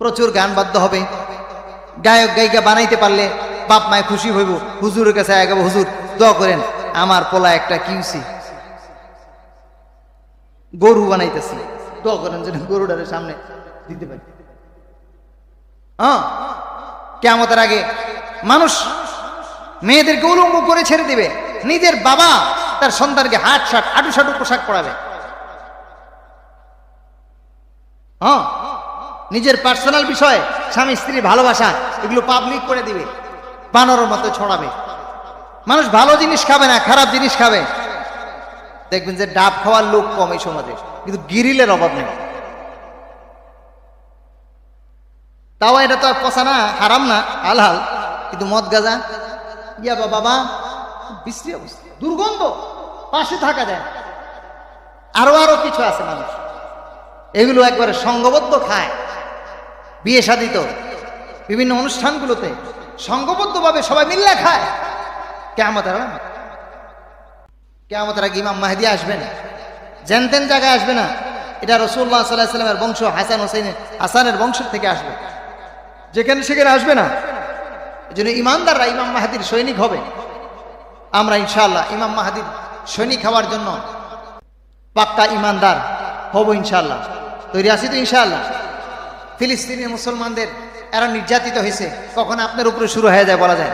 প্রচুর গান বাদ্য হবে, গায়ক গায়িকা বানাইতে পারলে বাপ মায় খুশি হইব। হুজুরের কাছে আগাবো, হুজুর দোয়া করেন আমার পোলা একটা কিউসি গরু বানাইতেছি, দোয়া করেন যেন গরুটার সামনে দিতে পারি। হ্যাঁ, কিয়ামতের আগে মানুষ মেয়েদেরকে উলঙ্গ করে ছেড়ে দিবে, নিজের বাবা তার সন্তানকে হাট শার্ট আটু সাটু পোশাক পরাবে। হ্যাঁ, নিজের পার্সোনাল বিষয় স্বামী স্ত্রী ভালোবাসা এগুলো পাবলিক করে দিবে, বানরের মতো ছড়াবে। মানুষ ভালো জিনিস খাবে না, খারাপ জিনিস খাবে। দেখবেন যে ডাব খাওয়ার লোক কম এই সমাজে, কিন্তু গিরিলের অভাব নেই। তাও এটা তো আর পচা না, হারাম না, হালাল, কিন্তু মদ গাঁজা ইয়াবা বাবা বিশ্রী অবস্থা, দুর্গন্ধ, পাশে থাকা যায়। আরো আরো কিছু আছে মানুষ এগুলো একবারে সংঘবদ্ধ খায়। বিয়ে শাদী তো বিভিন্ন অনুষ্ঠানগুলোতে সংঘবদ্ধভাবে সবাই মিল্লা খায়। কিয়ামতের আগে ইমাম মাহদী আসবেন, জেনতেন জায়গায় আসবে না। এটা রাসূলুল্লাহ সাল্লাল্লাহু আলাইহি ওয়াসাল্লামের বংশ, হাসানের বংশ থেকে আসবে, যেখানে সেখানে আসবে না। এই জন্য ইমানদাররা ইমাম মাহদীর সৈনিক হবে। আমরা ইনশাআল্লাহ ইমাম মাহদীর সৈনিক হওয়ার জন্য পাক্কা ইমানদার হব ইনশাআল্লাহ। তৈরি আছি তো ইনশাআল্লাহ। ফিলিস্তিনি মুসলমানদের এরা নির্যাতিত হয়েছে, কখন আপনার উপরে শুরু হয়ে যায় বলা যায়।